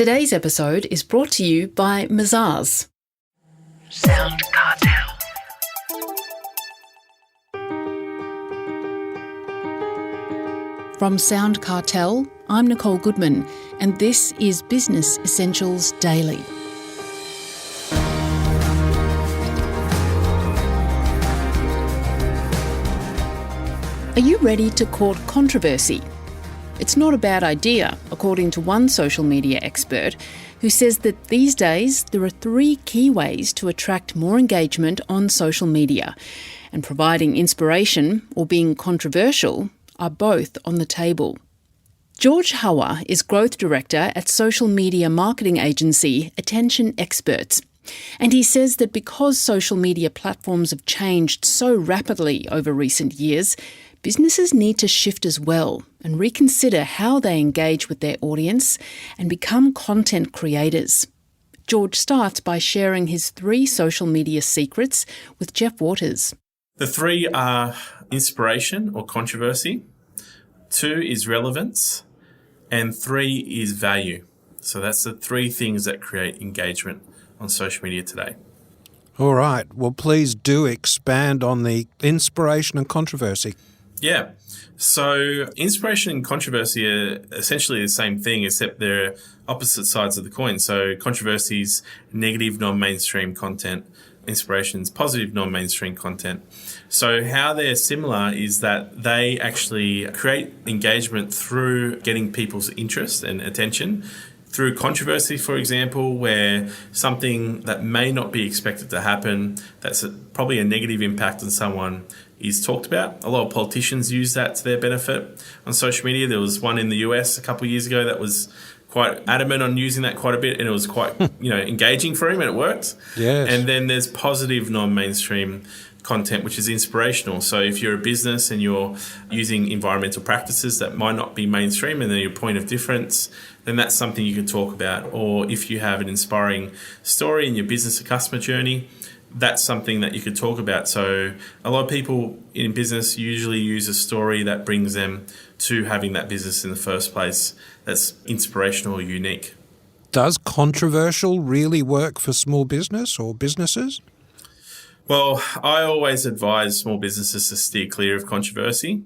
Today's episode is brought to you by Mazars. SoundCartel. From SoundCartel, I'm Nicole Goodman, and this is Business Essentials Daily. Are you ready to court controversy? It's not a bad idea, according to one social media expert who says that these days there are 3 key ways to attract more engagement on social media, and providing inspiration or being controversial are both on the table. George Hawa is Growth Director at social media marketing agency Attention Experts. And he says that because social media platforms have changed so rapidly over recent years, businesses need to shift as well and reconsider how they engage with their audience and become content creators. George starts by sharing his 3 social media secrets with Jeff Waters. The 3 are inspiration or controversy, 2 is relevance, and 3 is value. So that's the 3 things that create engagement on social media today. All right. Well, please do expand on the inspiration and controversy. Yeah. So inspiration and controversy are essentially the same thing, except they're opposite sides of the coin. So controversy is negative, non-mainstream content. Inspiration is positive, non-mainstream content. So how they're similar is that they actually create engagement through getting people's interest and attention. Through controversy, for example, where something that may not be expected to happen, that's probably a negative impact on someone, is talked about. A lot of politicians use that to their benefit on social media. There was one in the US a couple of years ago that was quite adamant on using that quite a bit, and it was quite engaging for him, and it worked. Yes. And then there's positive non-mainstream content, which is inspirational. So if you're a business and you're using environmental practices that might not be mainstream and they're your point of difference, then that's something you can talk about. Or if you have an inspiring story in your business or customer journey, that's something that you could talk about. So a lot of people in business usually use a story that brings them to having that business in the first place that's inspirational or unique. Does controversial really work for small business or businesses? Well, I always advise small businesses to steer clear of controversy.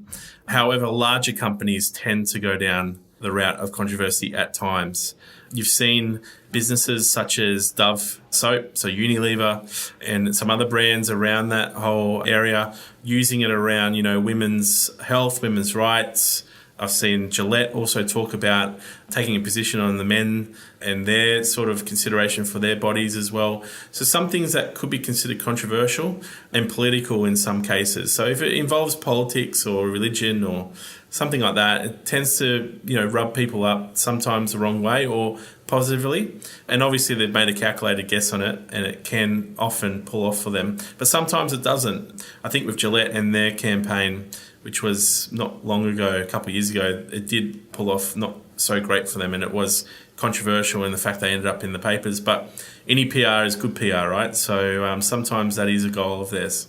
However, larger companies tend to go down the route of controversy at times. You've seen businesses such as Dove soap, so Unilever, and some other brands around that whole area using it around, women's health, women's rights. I've seen Gillette also talk about taking a position on the men and their sort of consideration for their bodies as well. So some things that could be considered controversial and political in some cases. So if it involves politics or religion or something like that, it tends to, rub people up sometimes the wrong way or positively. And obviously they've made a calculated guess on it, and it can often pull off for them. But sometimes it doesn't. I think with Gillette and their campaign, which was not long ago, a couple of years ago, it did pull off not so great for them, and it was controversial in the fact they ended up in the papers. But any PR is good PR, right? So sometimes that is a goal of theirs.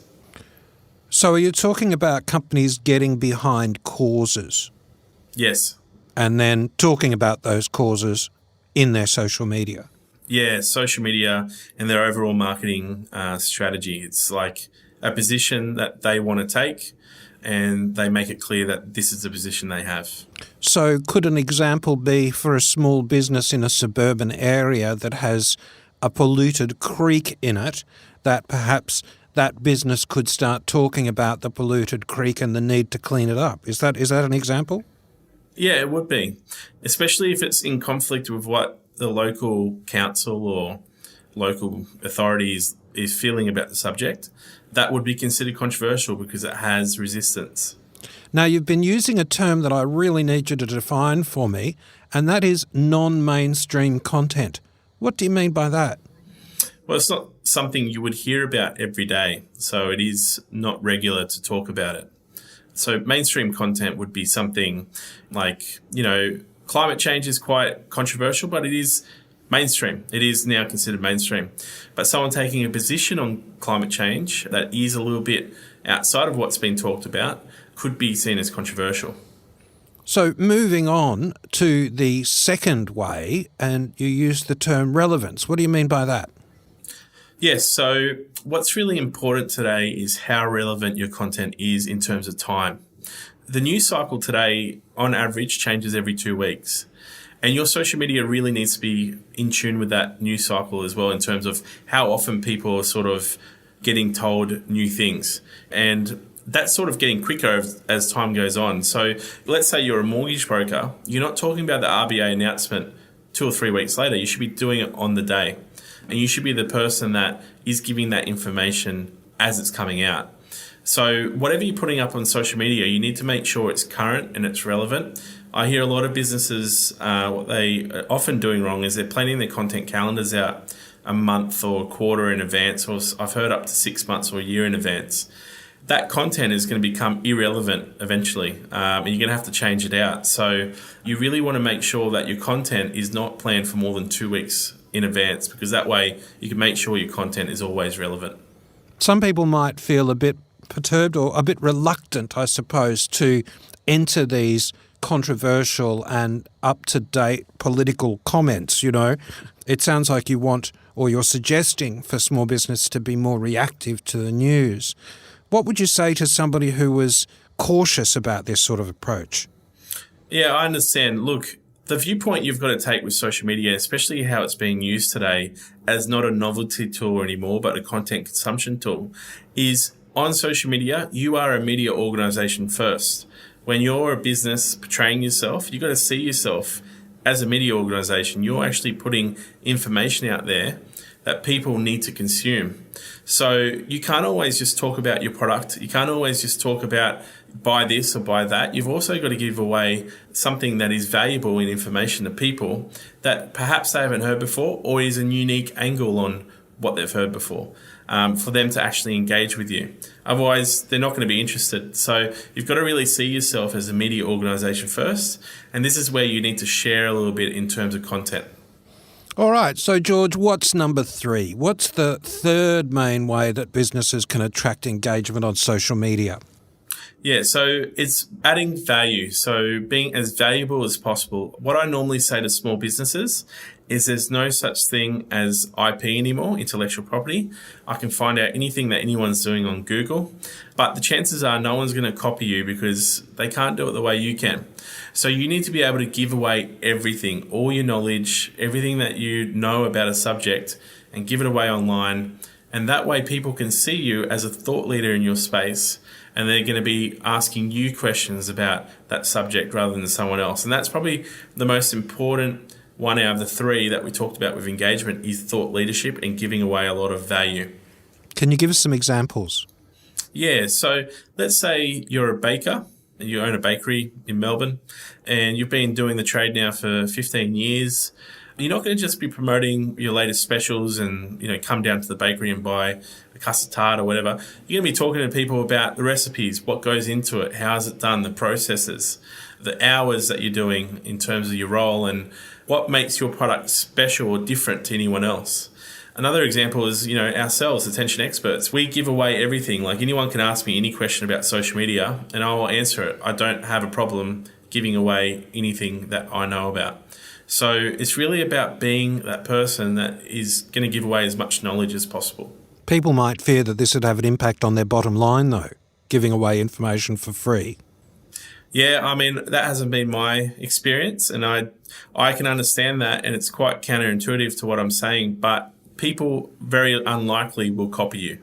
So are you talking about companies getting behind causes? Yes. And then talking about those causes in their social media? Yeah, social media and their overall marketing strategy. It's like a position that they want to take, and they make it clear that this is the position they have. So could an example be for a small business in a suburban area that has a polluted creek in it, that perhaps that business could start talking about the polluted creek and the need to clean it up? Is that an example? Yeah, it would be, especially if it's in conflict with what the local council or local authorities is feeling about the subject. That would be considered controversial because it has resistance. Now, you've been using a term that I really need you to define for me, and that is non-mainstream content. What do you mean by that? Well, it's not something you would hear about every day, so it is not regular to talk about it. So mainstream content would be something like, climate change is quite controversial, but it is mainstream. It is now considered mainstream. But someone taking a position on climate change that is a little bit outside of what's been talked about could be seen as controversial. So moving on to the second way, and you use the term relevance. What do you mean by that? Yes, so what's really important today is how relevant your content is in terms of time. The news cycle today, on average, changes every 2 weeks. And your social media really needs to be in tune with that news cycle as well in terms of how often people are sort of getting told new things. And that's sort of getting quicker as time goes on. So let's say you're a mortgage broker. You're not talking about the RBA announcement 2 or 3 weeks later. You should be doing it on the day. And you should be the person that is giving that information as it's coming out. So whatever you're putting up on social media, you need to make sure it's current and it's relevant. I hear a lot of businesses, what they are often doing wrong is they're planning their content calendars out a month or a quarter in advance, or I've heard up to 6 months or a year in advance. That content is going to become irrelevant eventually, and you're going to have to change it out. So you really want to make sure that your content is not planned for more than 2 weeks in advance, because that way you can make sure your content is always relevant. Some people might feel a bit perturbed or a bit reluctant, I suppose, to enter these controversial and up-to-date political comments, you know. It sounds like you want, or you're suggesting for small business to be more reactive to the news. What would you say to somebody who was cautious about this sort of approach? Yeah, I understand. Look, the viewpoint you've got to take with social media, especially how it's being used today as not a novelty tool anymore, but a content consumption tool, is on social media, you are a media organisation first. When you're a business portraying yourself, you've got to see yourself as a media organisation. You're actually putting information out there that people need to consume. So you can't always just talk about your product. You can't always just talk about buy this or buy that. You've also got to give away something that is valuable in information to people that perhaps they haven't heard before, or is a unique angle on what they've heard before, for them to actually engage with you. Otherwise, they're not going to be interested. So you've got to really see yourself as a media organisation first, and this is where you need to share a little bit in terms of content. All right. So, George, what's number 3? What's the third main way that businesses can attract engagement on social media? Yeah, so it's adding value. So being as valuable as possible. What I normally say to small businesses is there's no such thing as IP anymore, intellectual property. I can find out anything that anyone's doing on Google, but the chances are no one's going to copy you because they can't do it the way you can. So you need to be able to give away everything, all your knowledge, everything that you know about a subject, and give it away online. And that way people can see you as a thought leader in your space, and they're going to be asking you questions about that subject rather than someone else. And that's probably the most important one out of the 3 that we talked about with engagement, is thought leadership and giving away a lot of value. Can you give us some examples? Yeah, so let's say you're a baker, and you own a bakery in Melbourne, and you've been doing the trade now for 15 years. You're not going to just be promoting your latest specials and, come down to the bakery and buy a custard tart or whatever. You're going to be talking to people about the recipes, what goes into it, how is it done, the processes, the hours that you're doing in terms of your role, and what makes your product special or different to anyone else. Another example is, ourselves, attention experts. We give away everything. Like, anyone can ask me any question about social media and I will answer it. I don't have a problem giving away anything that I know about. So it's really about being that person that is going to give away as much knowledge as possible. People might fear that this would have an impact on their bottom line, though, giving away information for free. Yeah, that hasn't been my experience, and I can understand that, and it's quite counterintuitive to what I'm saying, but people very unlikely will copy you.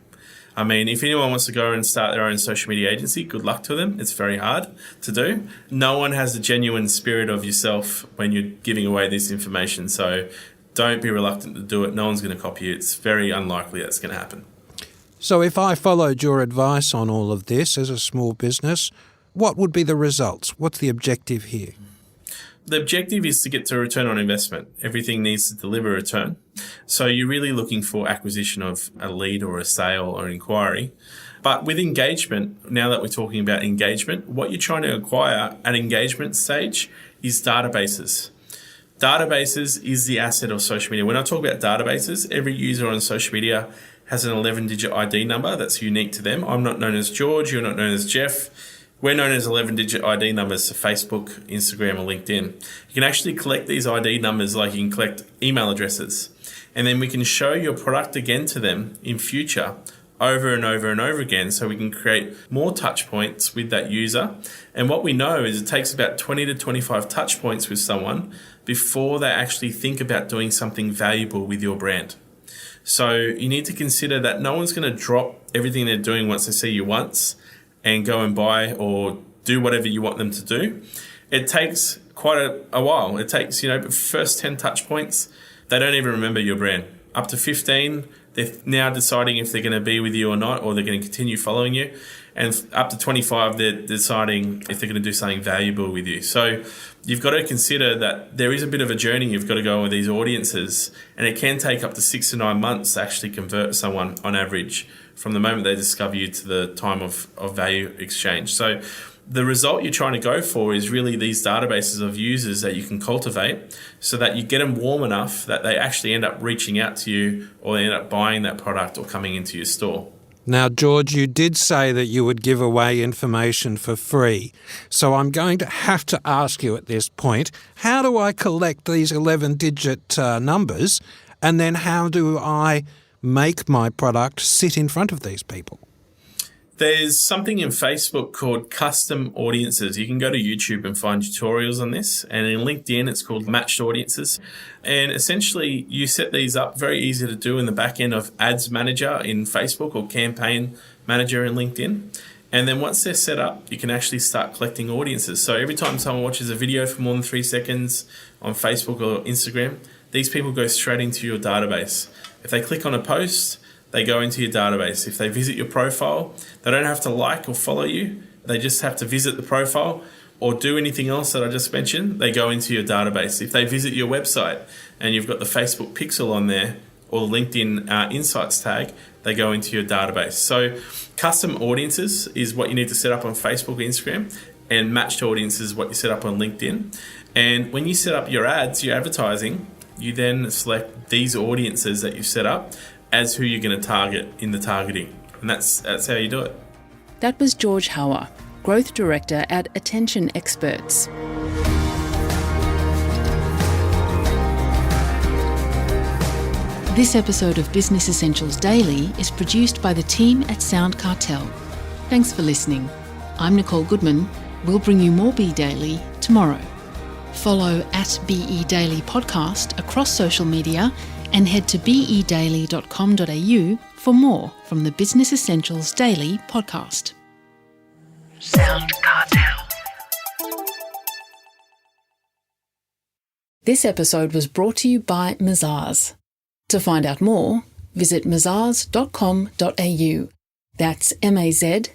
If anyone wants to go and start their own social media agency, good luck to them. It's very hard to do. No one has the genuine spirit of yourself when you're giving away this information. So don't be reluctant to do it. No one's going to copy you. It's very unlikely that's going to happen. So if I followed your advice on all of this as a small business, what would be the results? What's the objective here? The objective is to get to a return on investment. Everything needs to deliver a return. So you're really looking for acquisition of a lead or a sale or inquiry. But with engagement, now that we're talking about engagement, what you're trying to acquire at engagement stage is databases. Databases is the asset of social media. When I talk about databases, every user on social media has an 11-digit ID number that's unique to them. I'm not known as George, you're not known as Jeff. We're known as 11-digit ID numbers for Facebook, Instagram, or LinkedIn. You can actually collect these ID numbers like you can collect email addresses. And then we can show your product again to them in future over and over and over again, so we can create more touch points with that user. And what we know is it takes about 20 to 25 touch points with someone before they actually think about doing something valuable with your brand. So you need to consider that no one's going to drop everything they're doing once they see you once and go and buy or do whatever you want them to do. It takes quite a while. It takes, first 10 touch points, they don't even remember your brand. Up to 15, they're now deciding if they're going to be with you or not, or they're going to continue following you. And up to 25, they're deciding if they're going to do something valuable with you. So you've got to consider that there is a bit of a journey you've got to go on with these audiences, and it can take up to 6 to 9 months to actually convert someone on average from the moment they discover you to the time of value exchange. So the result you're trying to go for is really these databases of users that you can cultivate so that you get them warm enough that they actually end up reaching out to you, or they end up buying that product or coming into your store. Now, George, you did say that you would give away information for free. So I'm going to have to ask you at this point, how do I collect these 11-digit numbers, and then how do I make my product sit in front of these people? There's something in Facebook called custom audiences. You can go to YouTube and find tutorials on this. And in LinkedIn, it's called matched audiences. And essentially, you set these up, very easy to do in the back end of Ads Manager in Facebook or Campaign Manager in LinkedIn. And then once they're set up, you can actually start collecting audiences. So every time someone watches a video for more than 3 seconds on Facebook or Instagram, these people go straight into your database. If they click on a post, they go into your database. If they visit your profile, they don't have to like or follow you. They just have to visit the profile or do anything else that I just mentioned. They go into your database. If they visit your website and you've got the Facebook pixel on there or the LinkedIn Insights tag, they go into your database. So custom audiences is what you need to set up on Facebook or Instagram, and matched audiences is what you set up on LinkedIn. And when you set up your ads, your advertising, you then select these audiences that you've set up as who you're going to target in the targeting. And that's how you do it. That was George Hauer, Growth Director at Attention Experts. This episode of Business Essentials Daily is produced by the team at SoundCartel. Thanks for listening. I'm Nicole Goodman. We'll bring you more Be Daily tomorrow. Follow at BE Daily Podcast across social media and head to bedaily.com.au for more from the Business Essentials Daily podcast. SoundCartel. This episode was brought to you by Mazars. To find out more, visit mazars.com.au. That's mazars.com.au.